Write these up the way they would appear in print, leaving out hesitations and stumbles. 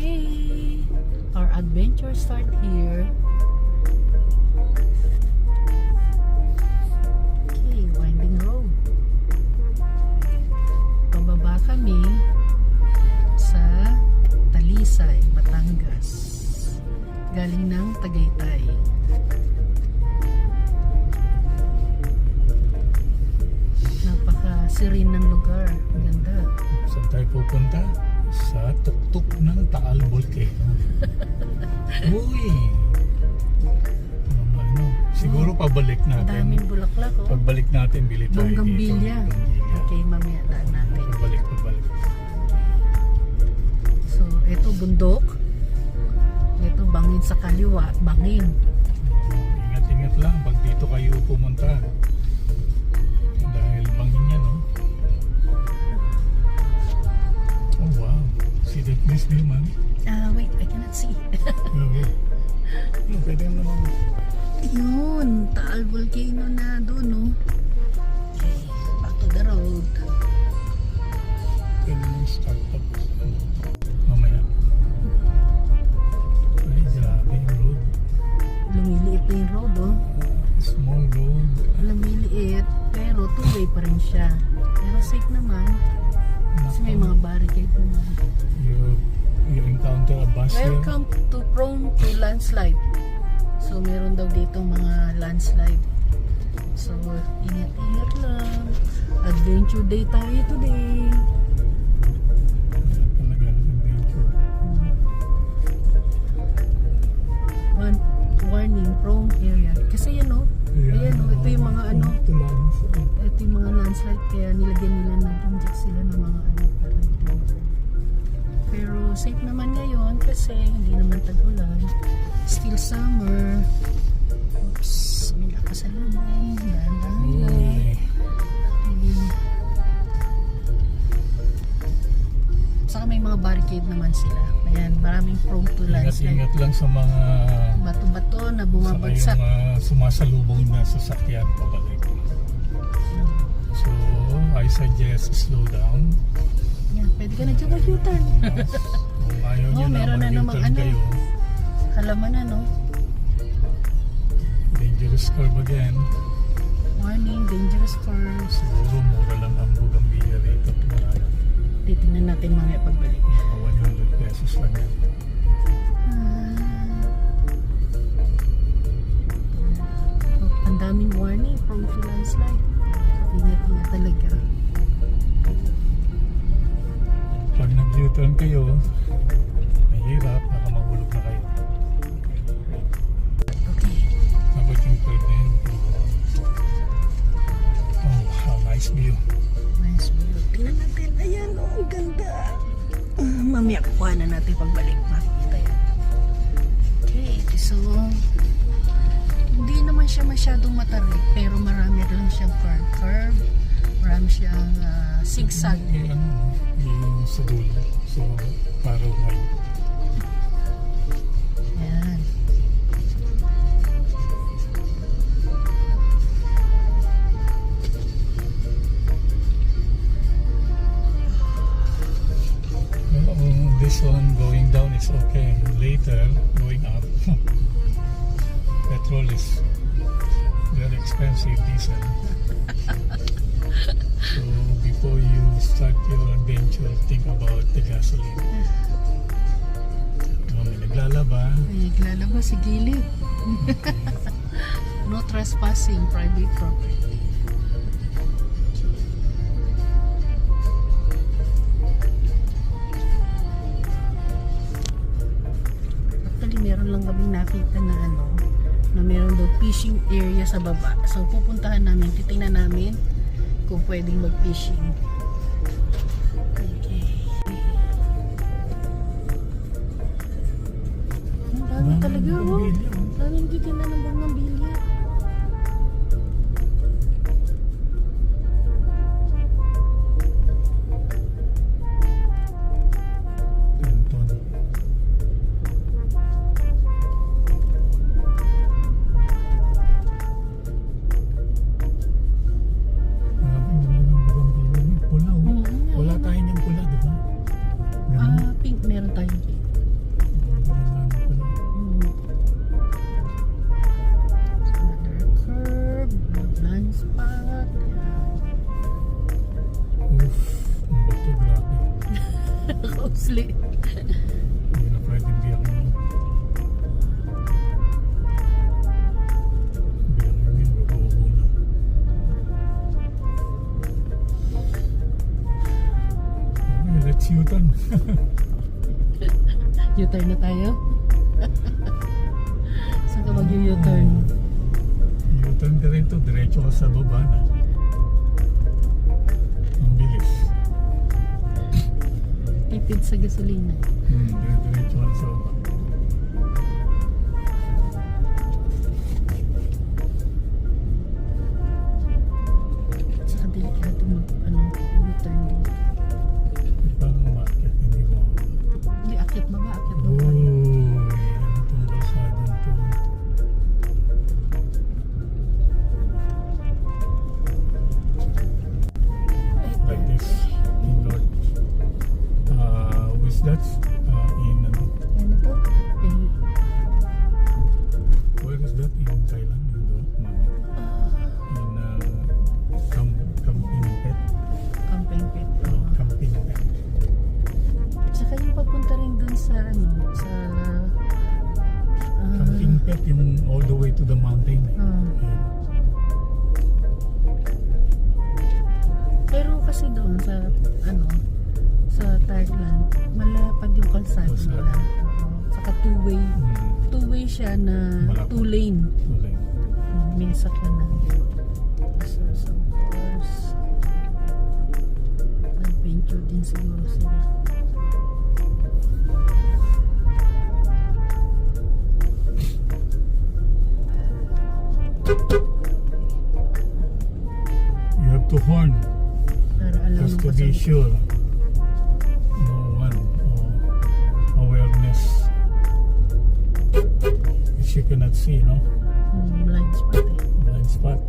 Okay, our adventure start here. Okay, winding road. Pababa kami sa Talisay, Batangas. Galing ng Tagaytay. Napaka-serene ng lugar. Ang ganda. Saan tayo pupunta? Sa tuktok ng Taal Volcano. Uy! Siguro pabalik natin. Daming bulaklak, oh. Pagbalik natin, bili tayo dito. Bonggambilya. Okay, mamaya daan natin. Pabalik. So, ito bundok. Ito bangin sa kaliwa. Bangin. Ingat-ingat lang pag dito kayo pumunta. Dahil bangin yan, no? Oh, wow. See that place there, man? Wait, I cannot see. Pwede naman. Yun, Taal Volcano na doon, no? Okay, back to the road. Pwede naman start up. Mamaya. Ay, grabe yung road. Lumiliit na yung road, oh. Small road. Lumiliit, pero two-way pa rin siya. Pero safe naman. Kasi may mga barricade naman. You encounter a bus here. Welcome to prone to landslide. So meron daw dito mga landslide. So ingat-ingat lang. Adventure day tayo today. Talaga, adventure. One warning, prone area. Kasi yan, no? Ayan, no? Ito yung mga ano. Ito yung mga landslide. Kaya nilagyan nila, nag-inject sila ng mga ano. Pero safe naman ngayon kasi hindi naman tag-ulan. Still summer. Oops, may lakas sa lamang. Dahan-dahan. Saka may mga barricade naman sila. Ayan, maraming prone to landslide. Ingat lang sa mga Bato-bato na bumabagsak. sa yung sumasalubong na sasakyan pabalik. So, I suggest slow down. Yan, pwede ka na dyan mag-U-turn. Yes. Kung ayaw nyo na meron na namang mag-U-turn ano. kayo, Halaman na, no? dangerous curve again. Warning, dangerous curves. Siguro mura lang ang Bougainvillea rito. Titingnan natin mamaya pagbalik. Mga 100 pesos lang yan. Ang daming warning from landslide. Ingat-ingat talaga. Pag nag-U-turn kayo, mahirap, baka mahulog na kayo. Okay. Dapat yung curve na yun. Oh, how nice view. Nice view. Tingnan natin. Ayan, oh, ang ganda. Mamaya kukuha na natin pagbalik. Makikita yan. Okay, so hindi naman siya masyadong matarik pero marami lang siyang curve. Marami siyang zigzag. Yung sa dulo. So, para may Yan. this one going down is okay. Later, going up, petrol is very expensive, diesel. So before you start your adventure, think about the gasoline. May naglalaba. Ay, naglalaba sa gilid. No trespassing, private property. Actually, meron lang kaming nakita na ano, na meron daw fishing area sa baba. So, pupuntahan namin, titingnan namin kung pwedeng mag-fishing. Okay. Ang dami talaga, oh. Daming titingnan ng Bougainvillea. Wala tayo niyang pula, di ba? Pink, meron tayong pink. Another curve, blind spot. Oof, ang bato, grabe. Costly. Hindi na pwedeng biyakin yun. Biyakin yun, bago na. Okay, let's U-turn. U-turn na tayo? Saan ka mag-U-turn? U-turn ka rin to, diretso ka sa baba na. Ang bilis. Tipid sa gasolina. Diretso ka sa baba. Saka delikado U-turn dito. Paano umakit? Hindi mo. Hindi, akyat baba, akyat baba. Uy, ano itong kalsadong to? Like this, in North. Which that's in, Ano to? where is that in Thailand? In the, Camping Pet. Camping pet. Camping Pet. Saka yung papunta rin dun sa Camping Pet, yung all the way to the mountain. Ah. Ayan. Pero kasi doon sa sa Thailand, malapad yung kalsada Kalsada. nila. Saka two-way. Hmm, Two-way siya na Malapad. two-lane. tuloy. May sakyanan. So, of course, adventure din siguro sila. You have to horn Para alam just mo to kasi be sure. No one awareness. Which you cannot see, no? blind spot eh. Blind spot.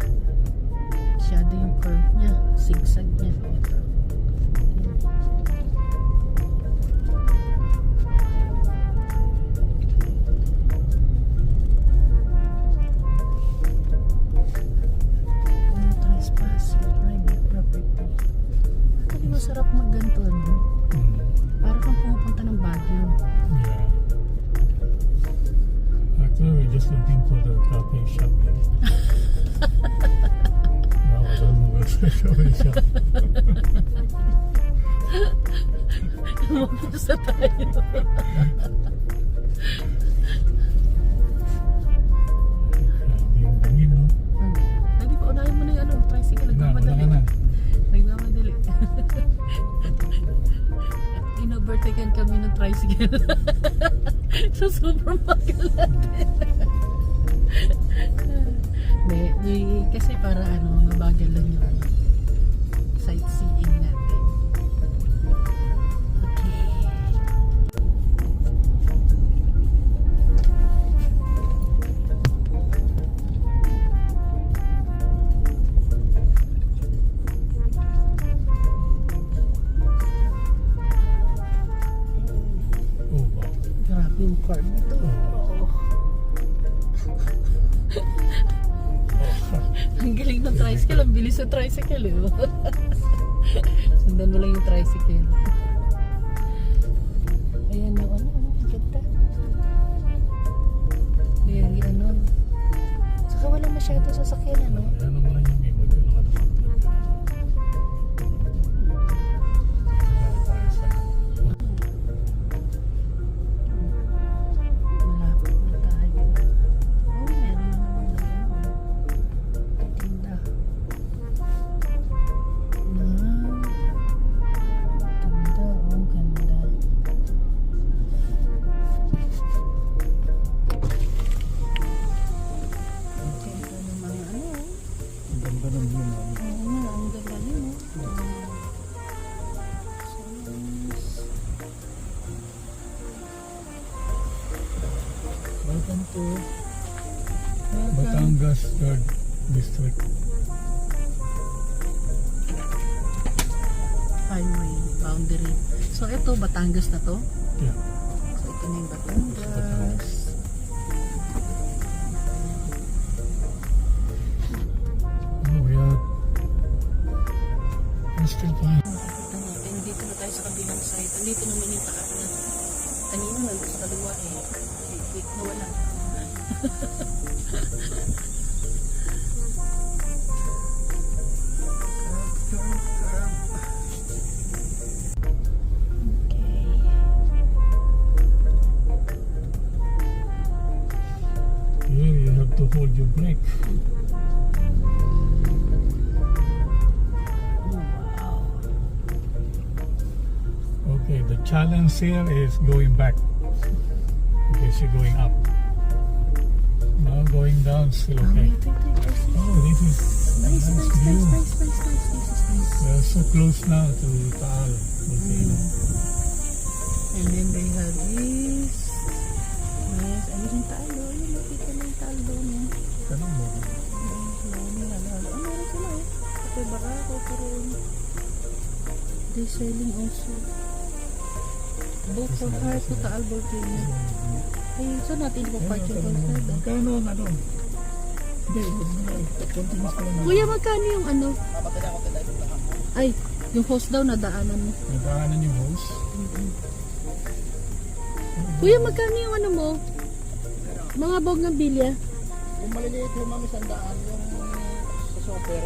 Masyado yung curve niya. Zigzag niya. Ito. No trespass. Private property. Actually, masarap magganto, no? Mm, Para kang pumupunta ng Baguio. yeah. Actually, we're just looking for the cafe shop here. Now I don't know where's the cafe shop. Mapusa tayo. Yung bangin, no? Hindi pa, unahin mo na yung tricycle. Wala ka Nagmamadali. na. Nagmamadali. Inovertaken kami ng tricycle. Sa supermarket natin. Kasi para mabagal lang yung sightseeing natin. Okay. Oh, wow. Grabe yung car nito. Ang galing ng tricycle. Ang bilis ng tricycle. Eh. Sundan mo lang yung tricycle. Ayan yung ang ganda. Very Saka wala masyado sasakyan, Ano mo lang yung may magkano ka naman. Malapit na tayo. Oh, meron naman titinda. Tinda, ang ganda. Ang ganda ng mga Ang ganda ng view mo. Oo nga, ang ganda yun. Welcome to Batangas 3rd District. Highway boundary. So ito, Batangas na to. Yeah. So ito na yung Batangas. sa kaliwa eh. Quick na wala. Here you have to hold your brake. Wow. Okay, the challenge here is going back. Because you're going up. Now going down still okay. Oh, this is a Nice, nice nice, view. nice, nice, nice, nice. This is nice. We're so close now to Taal volcano. And then they have this. Yes, ayun yung talo. Ayun, nakita na yung talo niya. Tanong mo. Meron sila eh. Ito baka ako karoon. They selling also. Book for car to Taal volcano. Ay, so natin po park yung concert. Magkano ang ano? Hindi, continuous pa lang. Kuya, magkano yung ano? Ay, yung host daw nadaanan mo. Nadaanan yung host. Kuya, magkano yung ano mo? Mga bog ng bilya? Yung maliliit yung mami sandaan, yung sa super,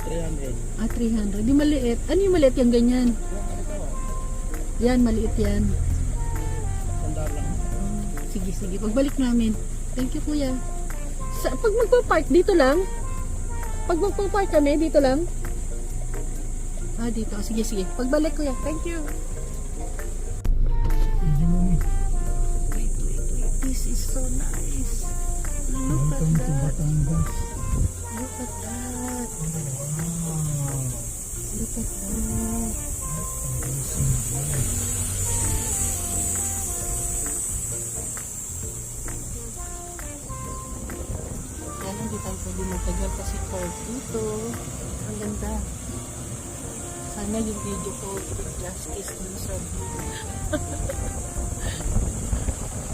300. Ah, 300. Di maliit. Ano yung maliit yung ganyan? Yung ano to, Yan, maliit yan. sandaan lang. Sige, sige. Pagbalik namin. Thank you, kuya. Pag magpa-park, dito lang? Pag magpa-park kami, dito lang? Ah, dito. Sige, sige. Pagbalik, kuya. Thank you. Hindi mo ni. Wait, wait, wait. This is so nice. Look at Welcome to that. Batangas. Look at that. Wow. Look at that. Amazing view. Yan, hindi tayo pwede magtagal kasi park dito. Ang ganda. Sana yung video ko, justice dun sa